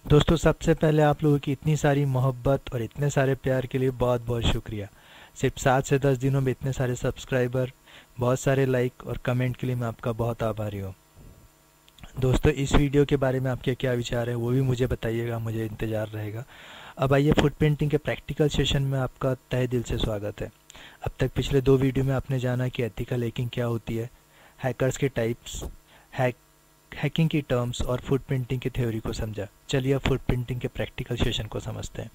दोस्तों, सबसे पहले आप लोगों की इतनी सारी मोहब्बत और इतने सारे प्यार के लिए बहुत बहुत शुक्रिया। सिर्फ 7 से 10 दिनों में इतने सारे सब्सक्राइबर, बहुत सारे लाइक और कमेंट के लिए मैं आपका बहुत आभारी हूँ। दोस्तों, इस वीडियो के बारे में आपके क्या विचार हैं वो भी मुझे बताइएगा, मुझे इंतज़ार रहेगा। अब आइए, फुट पेंटिंग के प्रैक्टिकल सेशन में आपका तहे दिल से स्वागत है। अब तक पिछले 2 वीडियो में आपने जाना कि एथिकल हैकिंग क्या होती है, हैकर्स के टाइप्स, हैकिंग की टर्म्स और फुट प्रिंटिंग की थ्योरी को समझा। चलिए अब फुट प्रिंटिंग के प्रैक्टिकल सेशन को समझते हैं।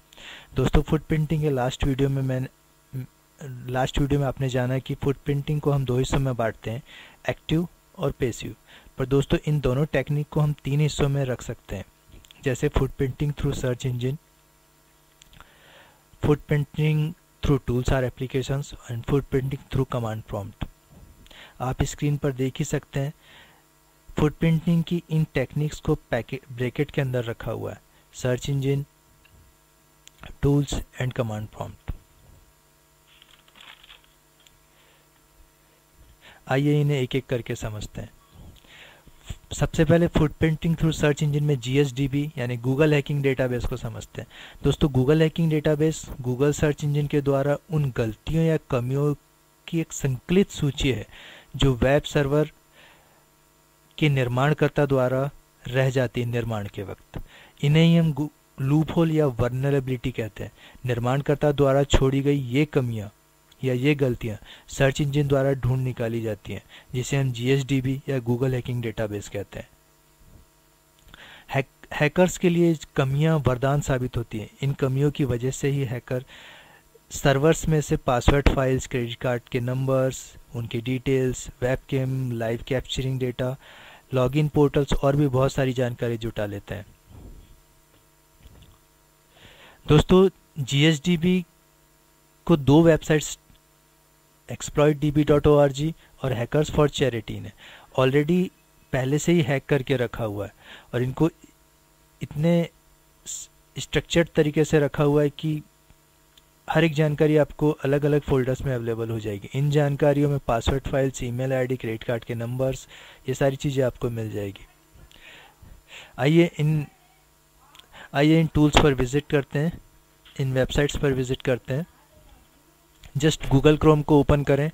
दोस्तों, फुट प्रिंटिंग के लास्ट वीडियो में आपने जाना कि फुट प्रिंटिंग को हम 2 हिस्सों में बांटते हैं, एक्टिव और पैसिव। पर दोस्तों, इन दोनों टेक्निक को हम 3 हिस्सों में रख सकते हैं, जैसे footprinting through search engine, footprinting through tools or applications and footprinting through command prompt. आप स्क्रीन पर देख ही सकते हैं, फुट प्रिंटिंग की इन टेक्निक्स को ब्रैकेट के अंदर रखा हुआ है, search engine, tools and command prompt. आइए इन्हें एक एक करके समझते हैं। सबसे पहले foot printing through search engine में GSDB यानी गूगल हैकिंग डेटाबेस को समझते हैं। दोस्तों, Google hacking database Google search engine के द्वारा उन गलतियों या कमियों की एक संकलित सूची है जो वेब सर्वर के निर्माणकर्ता द्वारा रह जाती है निर्माण के वक्त। इन्हें ही हम लूप होल या वर्नरेबिलिटी कहते हैं। निर्माणकर्ता द्वारा छोड़ी गई ये कमियां या ये गलतियां सर्च इंजन द्वारा ढूंढ निकाली जाती हैं, जिसे हम GSDB या गूगल हैकिंग डेटाबेस कहते हैं। हैकर्स के लिए कमियां वरदान साबित होती हैं। इन कमियों की वजह से ही हैकर सर्वर्स में से पासवर्ड फाइल्स, क्रेडिट कार्ड के नंबर्स, उनकी details, webcam, live capturing data, login portals और भी बहुत सारी जानकारी जुटा लेते हैं। दोस्तों, GSDB को 2 वेबसाइट्स exploitdb.org और हैकर्स फॉर चैरिटी ने ऑलरेडी पहले से ही हैक करके रखा हुआ है, और इनको इतने स्ट्रक्चर्ड तरीके से रखा हुआ है कि हर एक जानकारी आपको अलग अलग फोल्डर्स में अवेलेबल हो जाएगी। इन जानकारियों में password files, email ID, credit card के नंबर्स, ये सारी चीज़ें आपको मिल जाएगी। आइए इन टूल्स पर विजिट करते हैं, इन वेबसाइट्स पर विजिट करते हैं। जस्ट गूगल क्रोम को ओपन करें।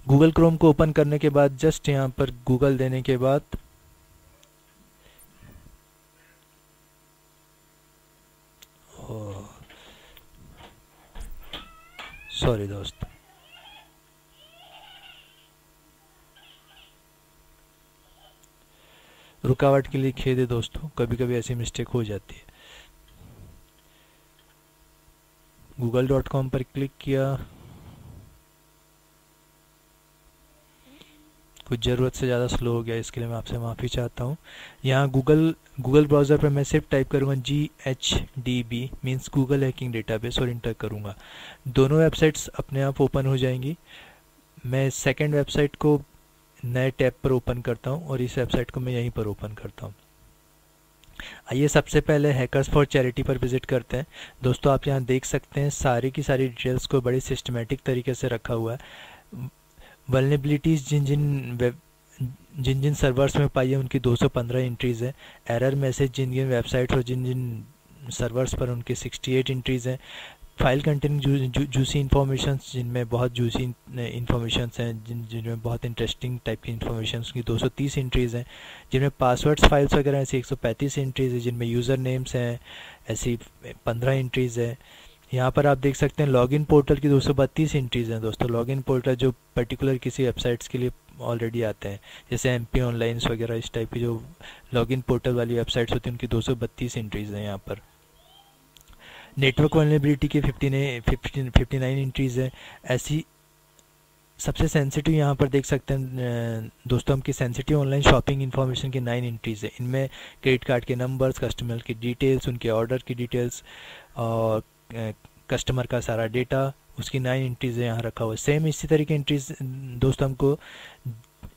गूगल क्रोम को ओपन करने के बाद जस्ट यहाँ पर गूगल देने के बाद सॉरी दोस्त, रुकावट के लिए खेद है दोस्तों, कभी कभी ऐसी मिस्टेक हो जाती है। google.com पर क्लिक किया, कुछ ज़रूरत से ज़्यादा स्लो हो गया, इसके लिए मैं आपसे माफ़ी चाहता हूँ। यहाँ गूगल ब्राउज़र पर मैं सिर्फ टाइप करूँगा GHDB means Google hacking database और इंटर करूँगा। दोनों वेबसाइट्स अपने आप ओपन हो जाएंगी। मैं सेकंड वेबसाइट को नए टैब पर ओपन करता हूँ और इस वेबसाइट को मैं यहीं पर ओपन करता हूँ। आइए सबसे पहले हैकर्स फॉर चैरिटी पर विजिट करते हैं। दोस्तों, आप यहाँ देख सकते हैं सारी की सारी डिटेल्स को बड़ी सिस्टमेटिक तरीके से रखा हुआ है। वल्नरेबिलिटीज़ जिन जिन सर्वर्स में पाई है उनकी 215 एंट्रीज़ हैं। एरर मैसेज जिन जिन वेबसाइट्स और जिन जिन सर्वर्स पर उनकी 68 एंट्रीज़ हैं। फाइल कंटेनिंग जूसी इन्फॉर्मेशन, जिनमें बहुत जूसी इन्फॉर्मेशन हैं, जिनमें बहुत इंटरेस्टिंग टाइप की इन्फॉर्मेशन की 230 एंट्रीज़ हैं। जिनमें पासवर्ड्स फाइल्स वगैरह ऐसी 135 एंट्रीज़ है। जिनमें यूज़र नेम्स हैं ऐसी 15 एंट्रीज़ है। यहाँ पर आप देख सकते हैं लॉगिन पोर्टल की 232 एंट्रीज़ हैं। दोस्तों, लॉगिन पोर्टल जो पर्टिकुलर किसी वेबसाइट्स के लिए ऑलरेडी आते हैं, जैसे MP ऑनलाइन्स वगैरह, इस टाइप की जो लॉगिन पोर्टल वाली वेबसाइट्स होती हैं उनकी 232 एंट्रीज़ हैं यहाँ पर। नेटवर्क वल्नरेबिलिटी की 59 एंट्रीज़ है। ऐसी सबसे सेंसिटिव यहाँ पर देख सकते हैं दोस्तों, हम की सेंसिटिव ऑनलाइन शॉपिंग इन्फॉर्मेशन की 9 एंट्रीज़ है। इनमें क्रेडिट कार्ड के नंबर्स, कस्टमर की डिटेल्स, उनके ऑर्डर की डिटेल्स और कस्टमर का सारा डेटा, उसकी 9 एंट्रीज़ यहाँ रखा हुआ है। सेम इसी तरह की एंट्रीज दोस्तों हमको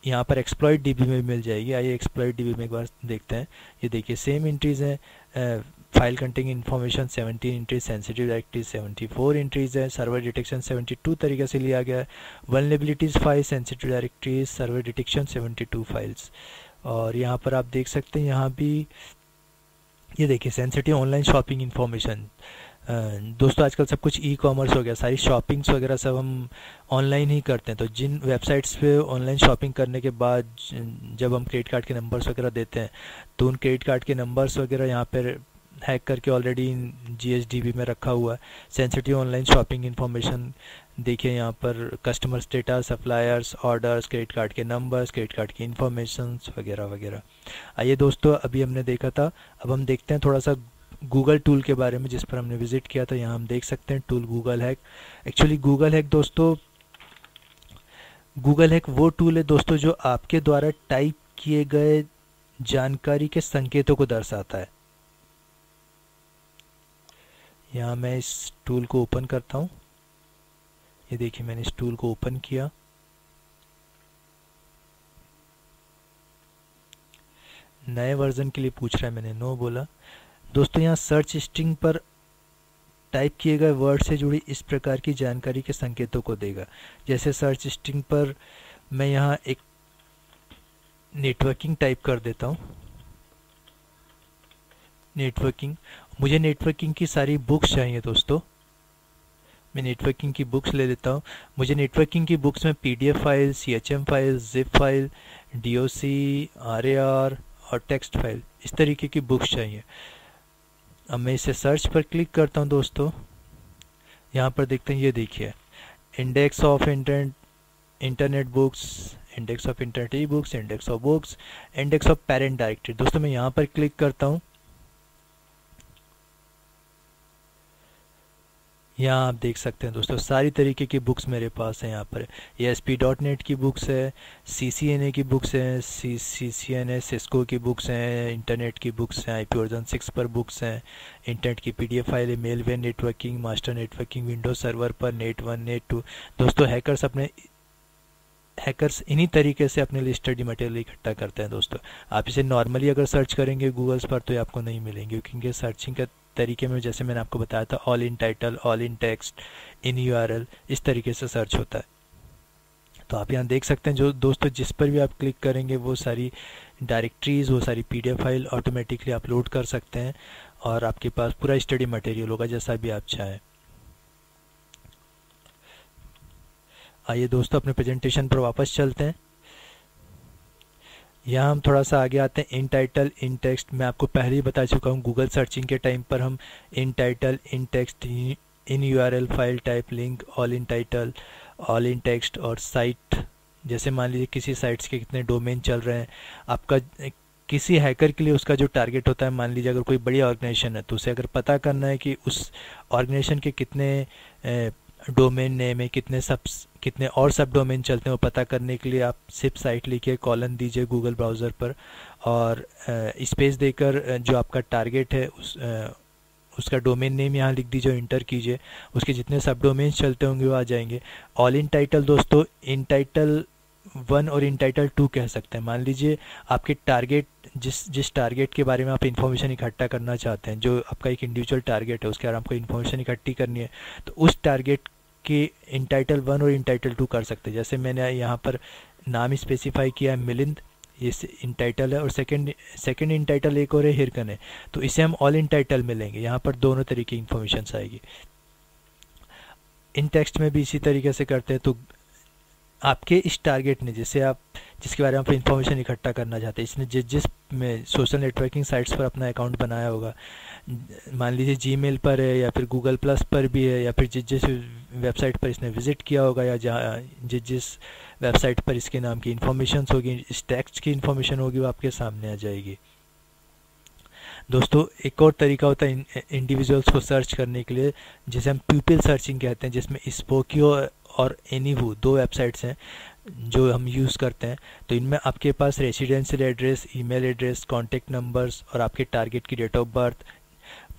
यहाँ पर exploitdb में मिल जाएगी। आइए exploitdb में एक बार देखते हैं। ये देखिए सेम एंट्रीज़ हैं। File containing information 17 entries, sensitive directory 74 entries है। सर्वर डिटेक्शन 72 तरीके से लिया गया है। Vulnerabilities 5, sensitive directories, server detection 72 files. और यहाँ पर आप देख सकते हैं, यहाँ भी ये देखिए सेंसिटिव ऑनलाइन शॉपिंग इन्फॉर्मेशन। दोस्तों आजकल सब कुछ ई कॉमर्स हो गया, सारी शॉपिंग्स वगैरह सब हम ऑनलाइन ही करते हैं। तो जिन वेबसाइट्स पे ऑनलाइन शॉपिंग करने के बाद जब हम क्रेडिट कार्ड के नंबर्स वगैरह देते हैं, तो उन क्रेडिट कार्ड के नंबर्स वगैरह यहाँ पर हैक करके ऑलरेडी GSDB में रखा हुआ है। सेंसिटिव ऑनलाइन शॉपिंग इन्फॉर्मेशन देखिए यहाँ पर customer status, suppliers, orders, credit card के नंबर्स, क्रेडिट कार्ड की इन्फॉर्मेशंस वगैरह वगैरह। आइए दोस्तों, अभी हमने देखा था, अब हम देखते हैं थोड़ा सा गूगल टूल के बारे में जिस पर हमने विजिट किया था। यहाँ हम देख सकते हैं tool Google hack. Actually Google hack दोस्तों, गूगल हैक वो टूल है दोस्तों जो आपके द्वारा टाइप किए गए जानकारी के संकेतों को दर्शाता है। यहाँ मैं इस टूल को ओपन करता हूँ। ये देखिए मैंने इस टूल को ओपन किया। नए वर्जन के लिए पूछ रहा है, मैंने नो बोला। दोस्तों यहाँ सर्च स्ट्रिंग पर टाइप किए गए वर्ड से जुड़ी इस प्रकार की जानकारी के संकेतों को देगा। जैसे सर्च स्ट्रिंग पर मैं यहाँ एक नेटवर्किंग टाइप कर देता हूँ, नेटवर्किंग। मुझे नेटवर्किंग की सारी बुक्स चाहिए दोस्तों, मैं नेटवर्किंग की बुक्स ले लेता हूँ। मुझे नेटवर्किंग की बुक्स में PDF file, CHM file, zip file, DOC, RAR और टेक्स्ट फाइल, इस तरीके की बुक्स चाहिए। अब मैं इसे सर्च पर क्लिक करता हूँ दोस्तों। यहाँ पर देखते हैं, ये देखिए index of internet books, index of internet e books, index of books, index of parent directory. दोस्तों मैं यहाँ पर क्लिक करता हूँ। यहाँ आप देख सकते हैं दोस्तों सारी तरीके की बुक्स मेरे पास है। यहाँ पर ASP.NET की बुक्स है, CCNA की बुक्स हैं, CCNA सिस्को की बुक्स हैं, इंटरनेट की बुक्स हैं, IP वर्जन 6 पर बुक्स हैं, इंटरनेट की PDF फाइल है, malware networking, master networking, Windows server पर, नेट 1, नेट 2। दोस्तों हैकर्स इन्हीं तरीके से अपने लिए स्टडी मटेरियल इकट्ठा करते हैं। दोस्तों आप इसे नॉर्मली अगर सर्च करेंगे गूगल्स पर तो ये आपको नहीं मिलेंगे, क्योंकि सर्चिंग का तरीके में जैसे मैंने आपको बताया था, all in title, all in text, in URL, इस तरीके से सर्च होता है। तो आप यहाँ देख सकते हैं जो दोस्तों जिस पर भी आप क्लिक करेंगे वो सारी डायरेक्टरीज, वो सारी PDF फाइल ऑटोमेटिकली अपलोड कर सकते हैं और आपके पास पूरा स्टडी मटेरियल होगा जैसा भी आप चाहें। आइए दोस्तों अपने प्रेजेंटेशन पर वापस चलते हैं। यहाँ हम थोड़ा सा आगे आते हैं। इन टाइटल, इन टेक्स्ट, मैं आपको पहले ही बता चुका हूँ गूगल सर्चिंग के टाइम पर हम इन title, in text, in URL, file type, link, all in title, all in text और साइट। जैसे मान लीजिए किसी साइट्स के कितने डोमेन चल रहे हैं, आपका किसी हैकर के लिए उसका जो टारगेट होता है, मान लीजिए अगर कोई बड़ी ऑर्गेनाइजेशन है तो उसे अगर पता करना है कि उस ऑर्गेनाइजेशन के कितने डोमेन नेम है, कितने और सब डोमेन चलते हैं, वो पता करने के लिए आप सिर्फ साइट लिखिए, कॉलन दीजिए गूगल ब्राउज़र पर और स्पेस देकर जो आपका टारगेट है उसका डोमेन नेम यहाँ लिख दीजिए, इंटर कीजिए, उसके जितने सब डोमेन चलते होंगे वो आ जाएंगे। ऑल इन टाइटल दोस्तों, इन टाइटल 1 और इन टाइटल 2 कह सकते हैं। मान लीजिए आपके टारगेट, जिस टारगेट के बारे में आप इन्फॉर्मेशन इकट्ठा करना चाहते हैं, जो आपका एक इंडिविजुअल टारगेट है, उसके बारे में आपको इन्फॉर्मेशन इकट्ठी करनी है, तो उस टारगेट के इन टाइटल 1 और इन टाइटल 2 कर सकते हैं। जैसे मैंने यहाँ पर नाम स्पेसिफाई किया है मिलिंद, ये इन टाइटल है, और सेकंड इन टाइटल एक और है हिरकन है, तो इसे हम ऑल इन टाइटल में लेंगे। यहाँ पर दोनों तरीके की इन्फॉर्मेशन आएगी। इन टेक्स्ट में भी इसी तरीके से करते हैं। तो आपके इस टारगेट ने जिसके बारे में आप इंफॉर्मेशन इकट्ठा करना चाहते हैं, इसने जिस में सोशल नेटवर्किंग साइट्स पर अपना अकाउंट बनाया होगा, मान लीजिए जीमेल पर है या फिर गूगल प्लस पर भी है, या फिर जिस वेबसाइट पर इसने विजिट किया होगा, या जहाँ जिस वेबसाइट पर इसके नाम की इन्फॉर्मेशन होगी, इस टेक्स्ट की इन्फॉर्मेशन होगी, वो आपके सामने आ जाएगी। दोस्तों एक और तरीका होता है इंडिविजुअल्स को सर्च करने के लिए, जिसे हम पीपल सर्चिंग कहते हैं, जिसमें स्पोकियो और एनीवू 2 वेबसाइट्स हैं जो हम यूज़ करते हैं। तो इनमें आपके पास residential address, email address, contact numbers और आपके टारगेट की डेट ऑफ बर्थ,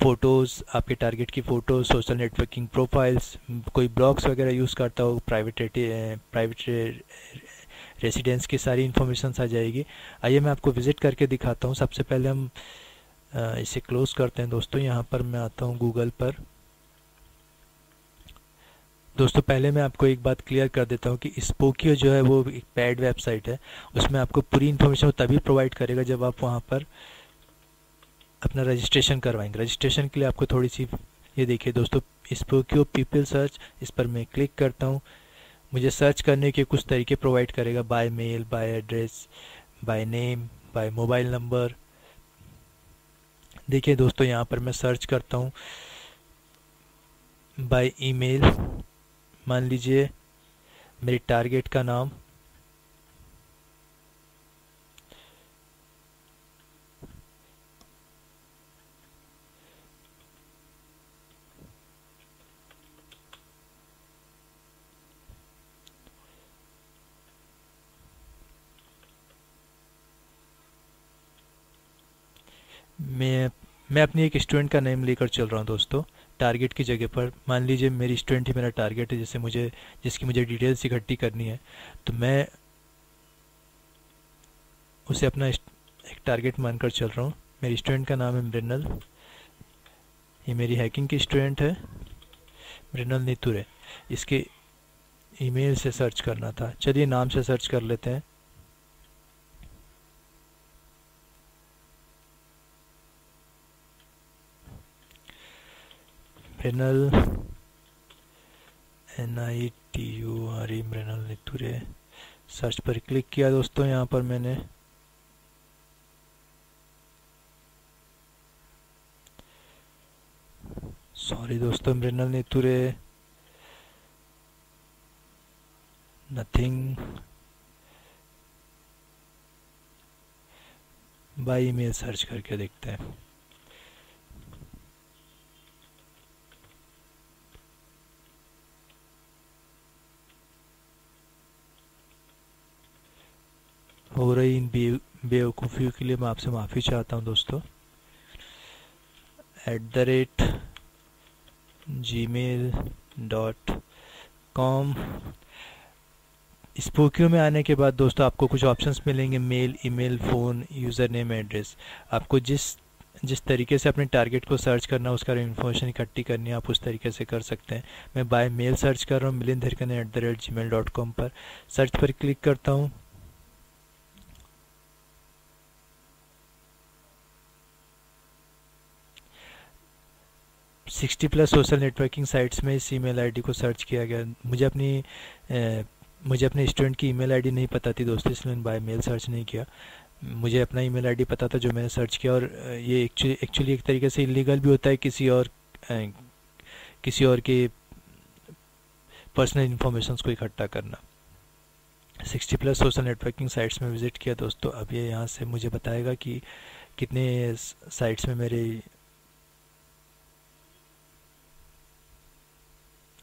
फ़ोटोज़, आपके टारगेट की फ़ोटोज़, सोशल नेटवर्किंग प्रोफाइल्स, कोई ब्लॉग्स वगैरह यूज़ करता हो, प्राइवेट रेसिडेंस की सारी इन्फॉर्मेशन आ जाएगी। आइए मैं आपको विज़िट करके दिखाता हूँ। सबसे पहले हम इसे क्लोज़ करते हैं दोस्तों। यहाँ पर मैं आता हूँ गूगल पर। दोस्तों पहले मैं आपको एक बात क्लियर कर देता हूँ कि स्पोकियो जो है वो एक पेड वेबसाइट है। उसमें आपको पूरी इन्फॉर्मेशन तभी प्रोवाइड करेगा जब आप वहाँ पर अपना रजिस्ट्रेशन करवाएंगे। रजिस्ट्रेशन के लिए आपको थोड़ी सी, ये देखिए दोस्तों, स्पोकियो पीपल सर्च, इस पर मैं क्लिक करता हूँ। मुझे सर्च करने के कुछ तरीके प्रोवाइड करेगा, by mail, by address, by name, by mobile number. देखिए दोस्तों यहाँ पर मैं सर्च करता हूँ बाय ईमेल। मान लीजिए मेरे टारगेट का नाम मैं अपनी एक स्टूडेंट का नेम लेकर चल रहा हूँ दोस्तों। टारगेट की जगह पर मान लीजिए मेरी स्टूडेंट ही मेरा टारगेट है, जिसकी मुझे डिटेल्स इकट्ठी करनी है, तो मैं उसे अपना एक टारगेट मानकर चल रहा हूँ। मेरी स्टूडेंट का नाम है मृणाल, ये मेरी हैकिंग की स्टूडेंट है, मृणाल नितुरे। इसके ईमेल से सर्च करना था, चलिए नाम से सर्च कर लेते हैं। मृणाल, NITURE, मृणाल नितुरे। सर्च पर क्लिक किया दोस्तों। यहाँ पर मैंने सॉरी दोस्तों, Mrinal Niture nothing, by email search करके देखते हैं। हो रही इन बेवकूफ़ियों के लिए मैं आपसे माफ़ी चाहता हूँ दोस्तों। @gmail.com। स्पोकियो में आने के बाद दोस्तों आपको कुछ ऑप्शंस मिलेंगे, mail, email, phone, username, address. आपको जिस जिस तरीके से अपने टारगेट को सर्च करना, उसका इन्फॉर्मेशन इकट्ठी करनी है, आप उस तरीके से कर सकते हैं। मैं बाय मेल सर्च कर रहा हूँ, milind.hirkane@gmail.com पर सर्च पर क्लिक करता हूँ। Sixty plus social networking sites में इस ईमेल आईडी को सर्च किया गया। मुझे अपने स्टूडेंट की ईमेल आईडी नहीं पता थी दोस्तों, इसलिए मैंने बाय मेल सर्च नहीं किया। मुझे अपना ईमेल आईडी पता था जो मैंने सर्च किया। और ये एक्चुअली एक तरीके से इलीगल भी होता है किसी और के पर्सनल इन्फॉर्मेशन को इकट्ठा करना। 60 प्लस सोशल नेटवर्किंग साइट्स में विज़िट किया दोस्तों। अब ये यहाँ से मुझे बताएगा कि कितने साइट्स में मेरे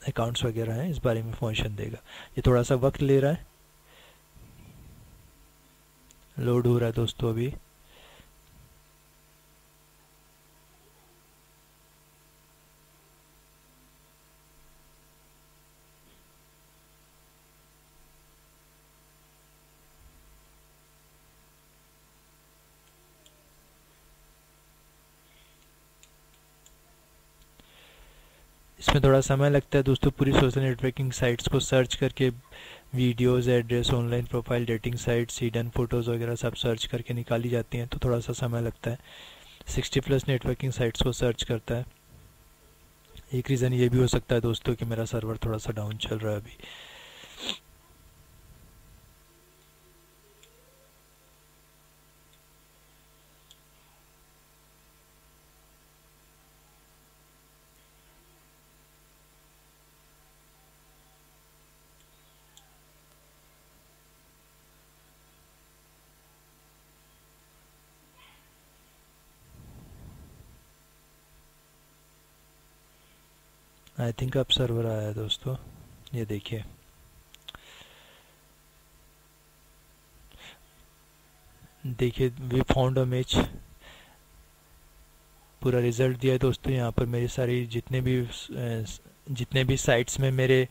अकाउंट्स वगैरह हैं, इस बारे में इंफॉर्मेशन देगा। ये थोड़ा सा वक्त ले रहा है, लोड हो रहा है दोस्तों अभी। इसमें थोड़ा समय लगता है दोस्तों। पूरी सोशल नेटवर्किंग साइट्स को सर्च करके videos, address, online profile, dating sites, hidden photos वगैरह सब सर्च करके निकाली जाती हैं, तो थोड़ा सा समय लगता है। 60 प्लस नेटवर्किंग साइट्स को सर्च करता है। एक रीज़न ये भी हो सकता है दोस्तों कि मेरा सर्वर थोड़ा सा डाउन चल रहा है अभी। आई थिंक अब सर्वर आया है दोस्तों, ये देखिए। देखिए वी फाउंड अ मैच, पूरा रिज़ल्ट दिया है दोस्तों। यहाँ पर मेरी सारी जितने भी साइट्स में मेरे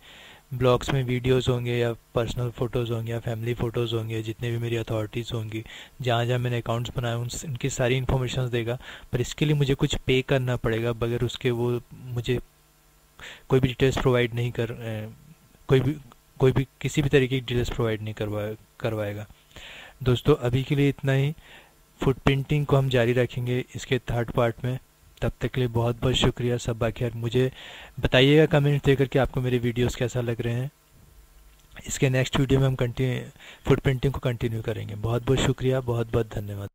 ब्लॉग्स में वीडियोस होंगे या पर्सनल फ़ोटोज़ होंगे या फैमिली फ़ोटोज़ होंगे, जितने भी मेरी अथॉरिटीज़ होंगी, जहाँ जहाँ मैंने अकाउंट्स बनाए उनकी सारी इन्फॉर्मेशन देगा। पर इसके लिए मुझे कुछ पे करना पड़ेगा, बगैर उसके वो मुझे कोई भी डिटेल्स प्रोवाइड नहीं कोई भी किसी भी तरीके की डिटेल्स प्रोवाइड नहीं करवाएगा। दोस्तों अभी के लिए इतना ही। फुटप्रिंटिंग को हम जारी रखेंगे इसके थर्ड पार्ट में। तब तक के लिए बहुत बहुत शुक्रिया सब बाकी। मुझे बताइएगा कमेंट देकर कि आपको मेरे वीडियोस कैसा लग रहे हैं। इसके नेक्स्ट वीडियो में हम फुटप्रिंटिंग को कंटिन्यू करेंगे। बहुत बहुत शुक्रिया, बहुत बहुत धन्यवाद।